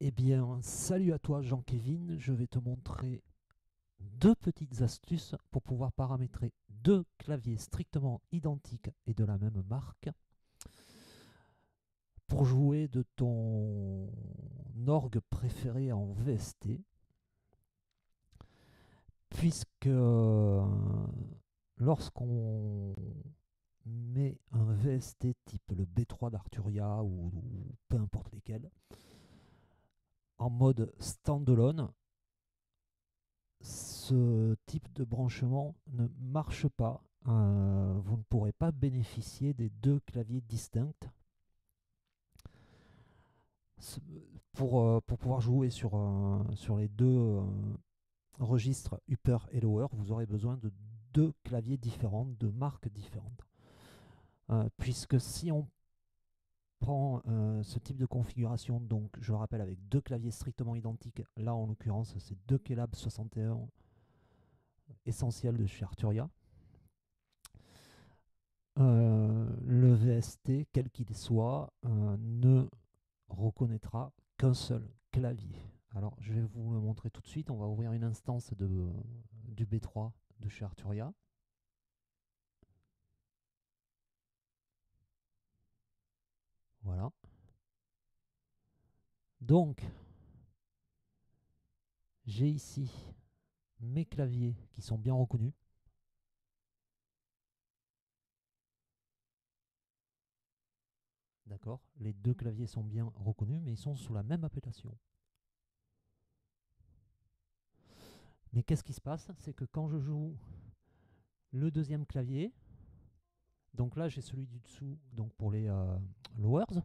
Eh bien, salut à toi Jean-Kévin, je vais te montrer deux petites astuces pour pouvoir paramétrer deux claviers strictement identiques et de la même marque pour jouer de ton orgue préféré en VST, puisque lorsqu'on met un VST type le B3 d'Arturia ou peu importe lesquels, en mode standalone, ce type de branchement ne marche pas. Vous ne pourrez pas bénéficier des deux claviers distincts. Pour pouvoir jouer sur les deux registres upper et lower, vous aurez besoin de deux claviers différents, de marques différentes. Puisque si on prend ce type de configuration, donc je le rappelle avec deux claviers strictement identiques, là en l'occurrence c'est deux Kelab 61 essentiels de chez Arturia, le VST, quel qu'il soit, ne reconnaîtra qu'un seul clavier. Alors, je vais vous le montrer tout de suite. On va ouvrir une instance du B3 de chez Arturia. Voilà. Donc, j'ai ici mes claviers qui sont bien reconnus. D'accord. Les deux claviers sont bien reconnus, mais ils sont sous la même appellation. Mais qu'est-ce qui se passe? C'est que quand je joue le deuxième clavier, donc là j'ai celui du dessous, donc pour les lowers,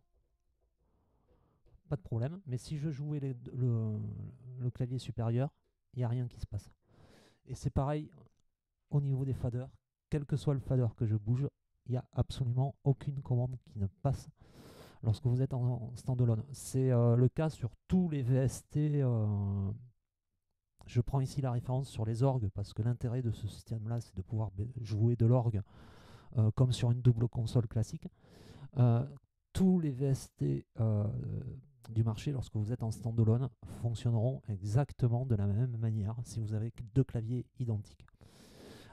pas de problème. Mais si je jouais le clavier supérieur, il n'y a rien qui se passe. Et c'est pareil au niveau des faders. Quel que soit le fader que je bouge, il n'y a absolument aucune commande qui ne passe lorsque vous êtes en standalone. C'est le cas sur tous les VST. Je prends ici la référence sur les orgues parce que l'intérêt de ce système-là, c'est de pouvoir jouer de l'orgue comme sur une double console classique. Euh, tous les VST du marché, lorsque vous êtes en standalone, fonctionneront exactement de la même manière si vous avez deux claviers identiques.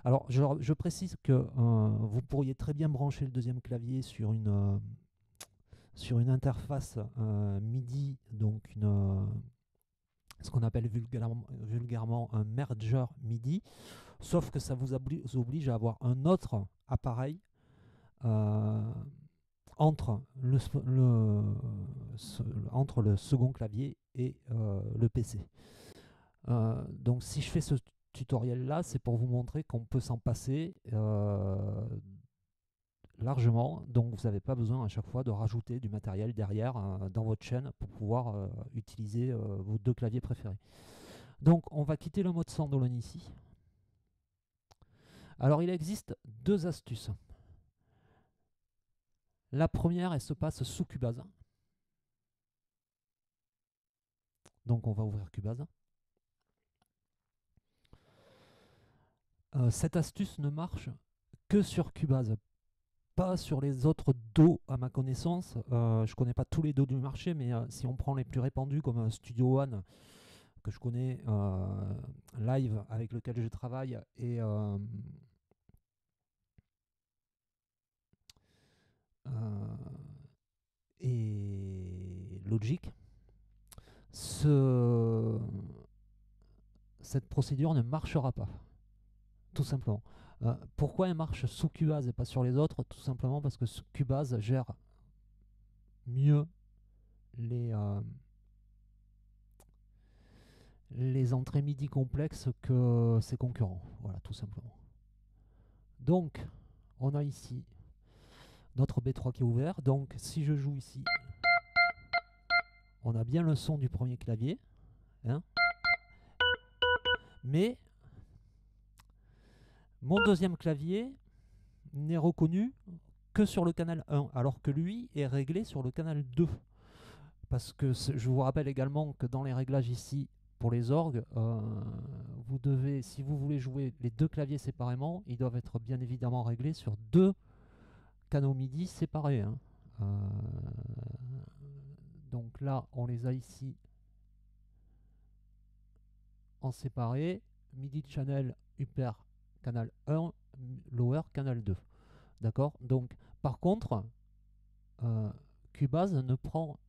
Alors, je précise que vous pourriez très bien brancher le deuxième clavier sur une interface MIDI, donc ce qu'on appelle vulgairement un merger MIDI, sauf que ça vous oblige à avoir un autre appareil euh, entre entre le second clavier et le PC. Donc si je fais ce tutoriel là, c'est pour vous montrer qu'on peut s'en passer largement, donc vous n'avez pas besoin à chaque fois de rajouter du matériel derrière dans votre chaîne pour pouvoir utiliser vos deux claviers préférés. Donc on va quitter le mode standalone ici. Alors il existe deux astuces. La première, elle se passe sous Cubase. Donc on va ouvrir Cubase. Cette astuce ne marche que sur Cubase, pas sur les autres dos à ma connaissance. Je ne connais pas tous les dos du marché, mais si on prend les plus répandus comme Studio One, que je connais, Live avec lequel je travaille, et Logic, cette procédure ne marchera pas, tout simplement. Pourquoi elle marche sous Cubase et pas sur les autres? Tout simplement parce que Cubase gère mieux les, euh, les entrées MIDI complexes que ses concurrents. Voilà, tout simplement. Donc, on a ici notre B3 qui est ouvert. Donc, si je joue ici, on a bien le son du premier clavier. Hein, mais mon deuxième clavier n'est reconnu que sur le canal 1, alors que lui est réglé sur le canal 2. Parce que je vous rappelle également que dans les réglages ici, pour les orgues, vous devez, si vous voulez jouer les deux claviers séparément, ils doivent être bien évidemment réglés sur deux canaux MIDI séparés. Hein. Donc là, on les a ici en séparé, MIDI channel upper canal 1, lower canal 2. D'accord? Donc, par contre, Cubase ne prend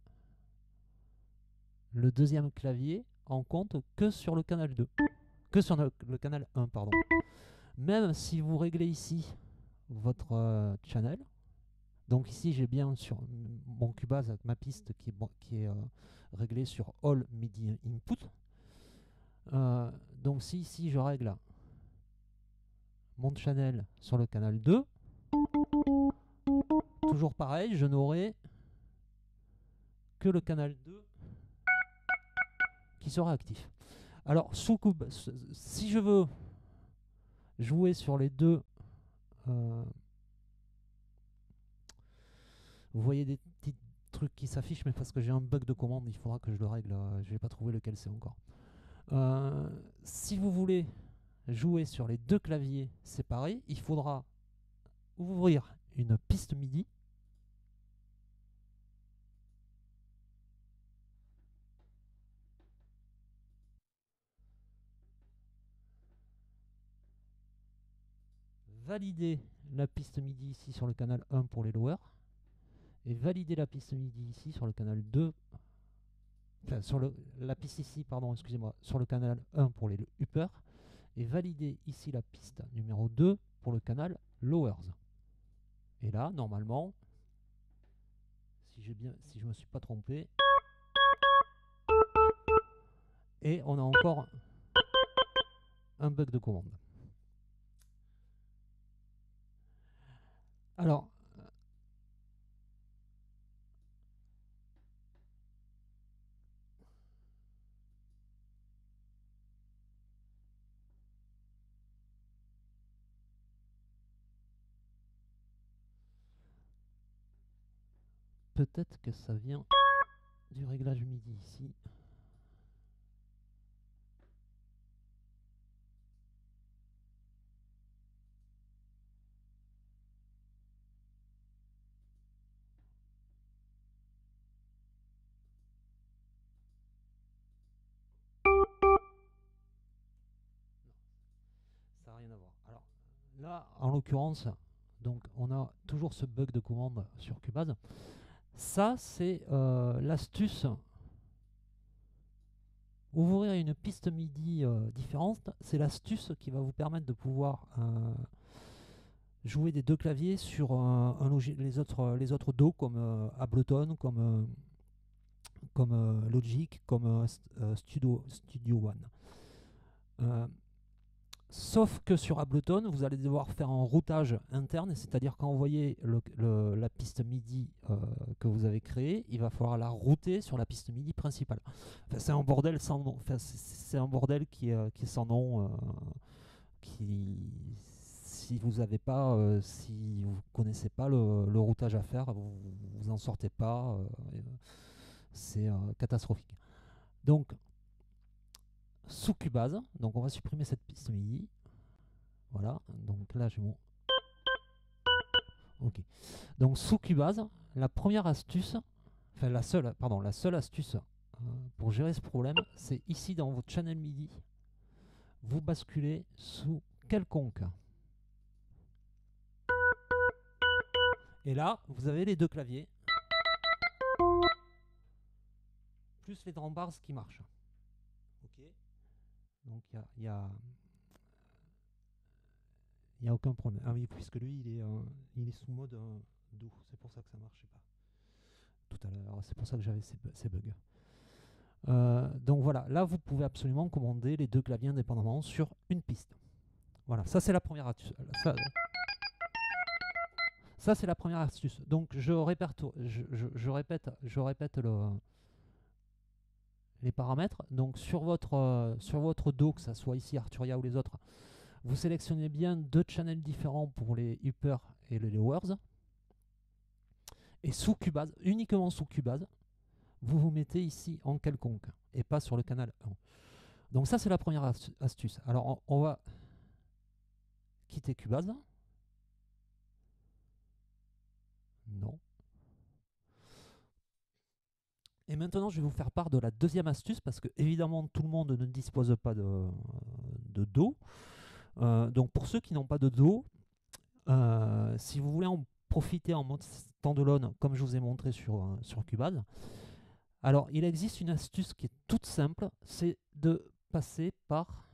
le deuxième clavier en compte que sur le canal 2. Que sur le canal 1, pardon. Même si vous réglez ici votre channel, donc ici j'ai bien sur mon Cubase avec ma piste qui est réglée sur All MIDI Input. Donc si ici je règle mon channel sur le canal 2, toujours pareil, je n'aurai que le canal 2 qui sera actif. Alors sous Cubase, si je veux jouer sur les deux, vous voyez des petits trucs qui s'affichent, mais parce que j'ai un bug de commande, il faudra que je le règle. Je n'ai pas trouvé lequel c'est encore. Si vous voulez jouer sur les deux claviers séparés, il faudra ouvrir une piste MIDI. Valider la piste MIDI ici sur le canal 1 pour les lowers et valider la piste MIDI ici sur le canal 2, enfin sur la piste ici, pardon, excusez-moi, sur le canal 1 pour les upper et valider ici la piste numéro 2 pour le canal lowers. Et là, normalement, si je me suis pas trompé, et on a encore un bug de commande. Alors, peut-être que ça vient du réglage MIDI ici. Ça n'a rien à voir. Alors là, en l'occurrence, donc on a toujours ce bug de commande sur Cubase. Ça, c'est l'astuce. Ouvrir une piste MIDI différente, c'est l'astuce qui va vous permettre de pouvoir jouer des deux claviers sur les autres DAW comme Ableton, comme Logic, comme Studio One. Sauf que sur Ableton, vous allez devoir faire un routage interne, c'est-à-dire quand vous voyez la piste MIDI que vous avez créée, il va falloir la router sur la piste MIDI principale. Enfin, c'est un bordel sans nom. Enfin, c'est un bordel qui est sans nom. Si vous avez pas, si vous connaissez pas le routage à faire, vous en sortez pas. C'est catastrophique. Donc sous Cubase, donc on va supprimer cette piste MIDI. Voilà, donc là j'ai mon. Ok. Donc sous Cubase, la première astuce, enfin la seule astuce pour gérer ce problème, c'est ici dans votre channel MIDI, vous basculez sous quelconque. Et là, vous avez les deux claviers, plus les drum bars qui marchent. Ok. Donc il y a aucun problème. Ah oui, puisque lui, il est sous mode doux. C'est pour ça que ça ne marchait pas tout à l'heure. C'est pour ça que j'avais ces bugs. Donc voilà, là vous pouvez absolument commander les deux claviers indépendamment sur une piste. Voilà, ça c'est la première astuce. Ça c'est la première astuce. Donc je répète les paramètres. Donc sur votre DAW, que ça soit ici Arturia ou les autres, vous sélectionnez bien deux channels différents pour les upper et les lowers. Et sous Cubase, uniquement sous Cubase, vous vous mettez ici en quelconque et pas sur le canal 1. Donc ça c'est la première astuce. Alors on va quitter Cubase. Non. Et maintenant, je vais vous faire part de la deuxième astuce parce que évidemment, tout le monde ne dispose pas de dos. Donc pour ceux qui n'ont pas de dos, si vous voulez en profiter en mode standalone, comme je vous ai montré sur Cubase, alors il existe une astuce qui est toute simple, c'est de passer par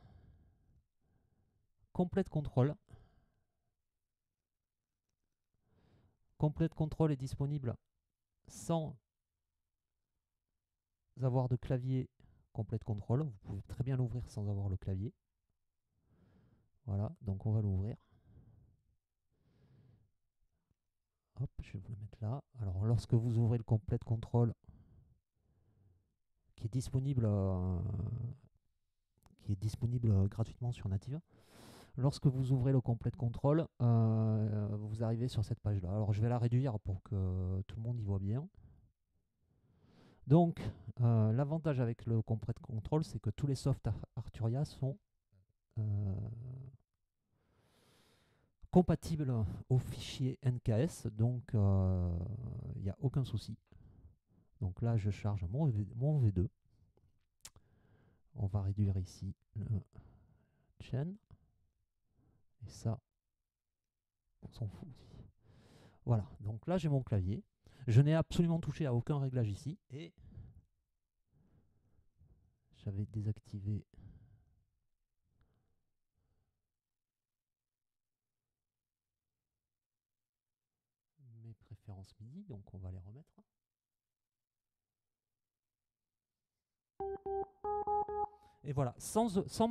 Complete Control. Complete Control est disponible sans avoir de clavier Complete Control. Vous pouvez très bien l'ouvrir sans avoir le clavier. Voilà, donc on va l'ouvrir. Hop, je vais vous le mettre là. Alors lorsque vous ouvrez le Complete Control, qui est disponible, gratuitement sur Native, lorsque vous ouvrez le Complete Control, vous arrivez sur cette page-là. Alors je vais la réduire pour que tout le monde y voit bien. Donc l'avantage avec le Complete Control, c'est que tous les softs Arturia sont compatibles au fichier NKS, donc il n'y a aucun souci. Donc là, je charge mon V2. On va réduire ici le chain. Et ça, on s'en fout aussi. Voilà, donc là j'ai mon clavier. Je n'ai absolument touché à aucun réglage ici. Et j'avais désactivé mes préférences MIDI, donc on va les remettre. Et voilà, sans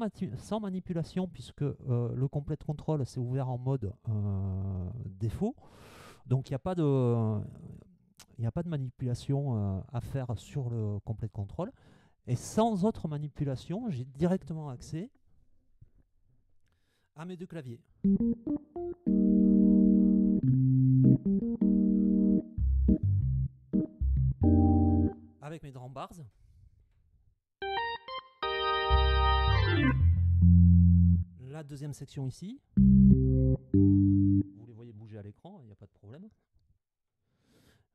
manipulation, puisque le Complete Control s'est ouvert en mode défaut. Donc il n'y a pas de manipulation à faire sur le Complete Control. Et sans autre manipulation, j'ai directement accès à mes deux claviers. Avec mes drum bars. La deuxième section ici. Vous les voyez bouger à l'écran, il n'y a pas de problème.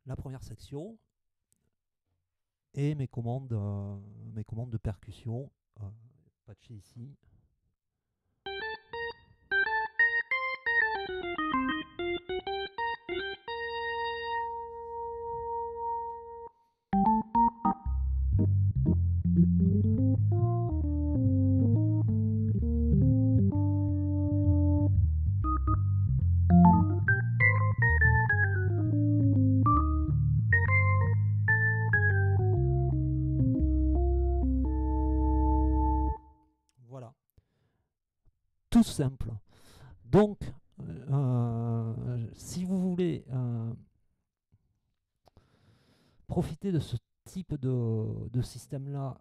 La première section. Et mes commandes de percussion. Patché ici. Voilà. Tout simple. Donc, si vous voulez profiter de ce type de système-là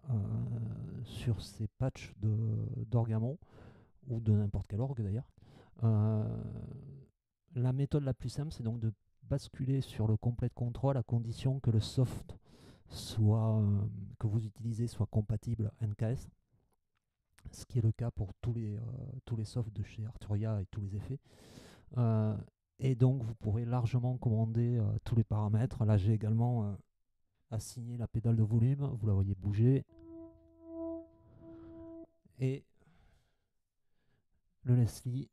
sur ces patchs d'Orgamon, ou de n'importe quel orgue d'ailleurs, la méthode la plus simple, c'est donc de basculer sur le Complete Control à condition que le soft que vous utilisez soit compatible NKS, ce qui est le cas pour tous les softs de chez Arturia et tous les effets. Et donc vous pourrez largement commander tous les paramètres. Là j'ai également assigné la pédale de volume, vous la voyez bouger. Et le Leslie.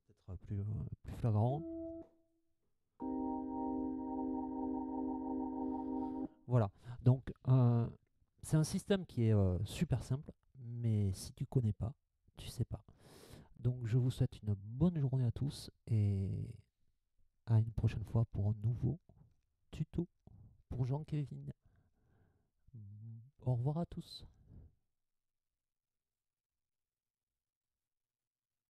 Ça sera peut-être plus flagrant. Voilà, donc c'est un système qui est super simple, mais si tu connais pas, tu sais pas. Donc je vous souhaite une bonne journée à tous et à une prochaine fois pour un nouveau tuto pour Jean-Kévin. Au revoir à tous.